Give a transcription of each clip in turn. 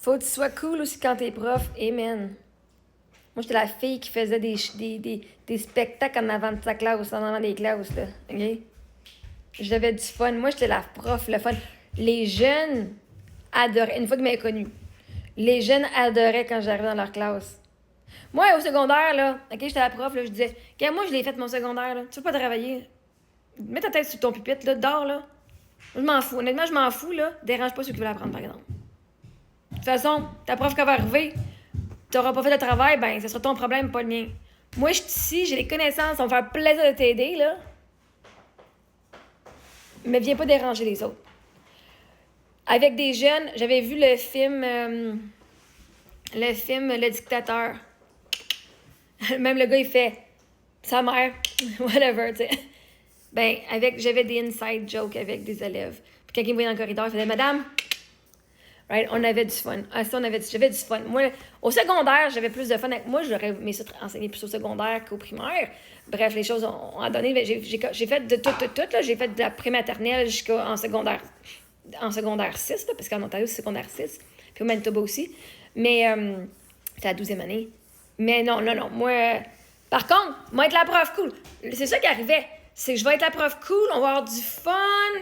Faut que tu sois cool aussi quand t'es prof. Amen. Moi, j'étais la fille qui faisait des spectacles en avant de sa classe, en avant des classes, là. OK? J'avais du fun. Moi, j'étais la prof, le fun. Les jeunes adoraient. Une fois qu'ils m'avaient connue, les jeunes adoraient quand j'arrivais dans leur classe. Moi, au secondaire, là, OK, j'étais la prof, là, je disais, OK, moi, je l'ai fait mon secondaire, là. Tu veux pas travailler? Mets ta tête sur ton pupitre, là, dors, là. Moi, je m'en fous. Honnêtement, je m'en fous, là. Dérange pas ceux qui veulent apprendre, par exemple. De toute façon, ta prof qui va arriver, t'auras pas fait de travail, ben, ce sera ton problème, pas le mien. Moi, je suis ici, j'ai les connaissances, ça va me faire plaisir de t'aider, là. Mais viens pas déranger les autres. Avec des jeunes, j'avais vu le film Le Dictateur. Même le gars, il fait sa mère, whatever, tu sais. Ben, j'avais des inside jokes avec des élèves. Puis quand ils me voyaient dans le corridor, il faisait Madame, right, on avait du fun. Ah, ça, j'avais du fun. Moi, au secondaire, j'avais plus de fun avec moi. J'aurais aimé ça enseigner plus au secondaire qu'au primaire. Bref, les choses ont donné. J'ai fait de tout, là. J'ai fait de la prématernelle jusqu'en secondaire. En secondaire 6, là, parce qu'en Ontario, c'est secondaire 6. Puis au Manitoba aussi. Mais c'est la 12e année. Mais non. Moi, par contre, moi, être la prof cool. C'est ça qui arrivait. C'est que je vais être la prof cool, on va avoir du fun.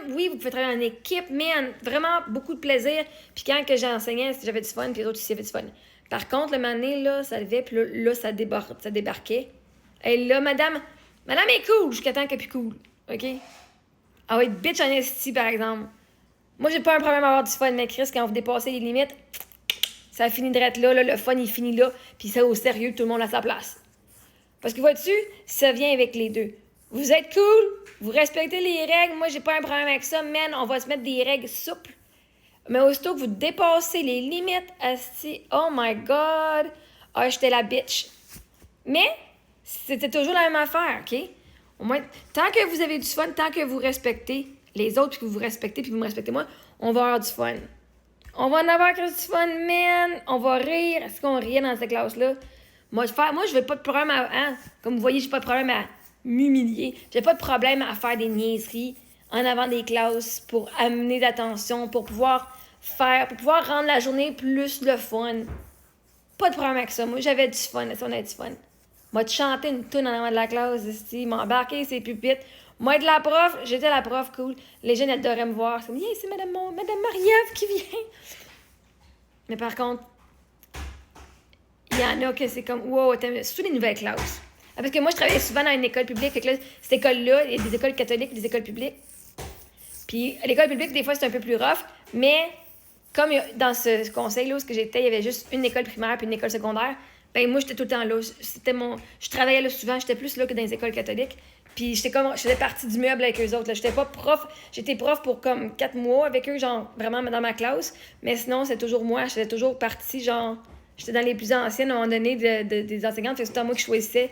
Oui, vous pouvez travailler en équipe, mais vraiment beaucoup de plaisir. Puis quand que j'enseignais, j'avais du fun, puis les autres aussi avaient du fun. Par contre, le mané, là, ça levait, puis là ça débarquait. Et là, madame est cool jusqu'à temps qu'elle est plus cool. OK? Ah oui, bitch en esti, par exemple. Moi, j'ai pas un problème à avoir du fun, mais Chris, quand vous dépassez les limites, ça finit de être là, le fun, il finit là, puis ça au sérieux, tout le monde à sa place. Parce que vois-tu, ça vient avec les deux. Vous êtes cool, vous respectez les règles, moi, j'ai pas un problème avec ça, man, on va se mettre des règles souples. Mais aussitôt que vous dépassez les limites, asti, oh my God, ah, j'étais la bitch. Mais, c'était toujours la même affaire, OK? Au moins, tant que vous avez du fun, tant que vous respectez les autres, puis que vous respectez, puis que vous me respectez moi, on va avoir du fun. On va en avoir du fun, man. On va rire. Est-ce qu'on riait dans cette classe-là? Moi, je veux pas de problème à... Hein? Comme vous voyez, j'ai pas de problème à m'humilier. J'ai pas de problème à faire des niaiseries en avant des classes pour amener d'attention, pour pouvoir rendre la journée plus le fun. Pas de problème avec ça. Moi, j'avais du fun. On avait du fun. Moi, de chanter une toune en avant de la classe, ici, m'embarquer ses pupitres. Moi, être la prof, j'étais la prof cool. Les jeunes adoraient me voir. C'est comme, yeah, c'est Madame Marie-Ève qui vient. Mais par contre, il y en a que c'est comme, wow, surtout les nouvelles classes. Ah, parce que moi, je travaillais souvent dans une école publique. Fait que là, cette école-là, il y a des écoles catholiques et des écoles publiques. Puis l'école publique, des fois, c'est un peu plus rough. Mais comme dans ce conseil-là où j'étais, il y avait juste une école primaire puis une école secondaire. Ben moi, j'étais tout le temps là. Je travaillais là souvent. J'étais plus là que dans les écoles catholiques. Puis je faisais partie du meuble avec eux autres. Là. J'étais pas prof. J'étais prof pour comme 4 mois avec eux, genre vraiment dans ma classe. Mais sinon, c'est toujours moi. J'étais toujours partie, genre... J'étais dans les plus anciennes à un moment donné des enseignantes. Fait que c'était moi qui choisissais.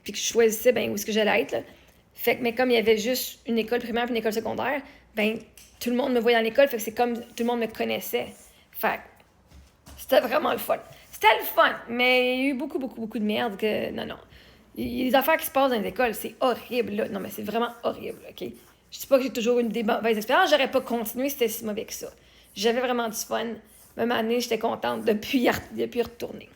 Puis que je choisissais, ben, où est-ce que j'allais être, là. Fait que, mais comme il y avait juste une école primaire puis une école secondaire, ben, tout le monde me voyait dans l'école. Fait que c'est comme tout le monde me connaissait. Fait que c'était vraiment le fun. C'était le fun, mais il y a eu beaucoup de merde que... Non. Il y a des affaires qui se passent dans les écoles, c'est horrible, là. Non, mais c'est vraiment horrible, OK? Je dis pas que j'ai toujours eu des mauvaises expériences, j'aurais pas continué si c'était si mauvais que ça. J'avais vraiment du fun. Même année, j'étais contente depuis y retourner.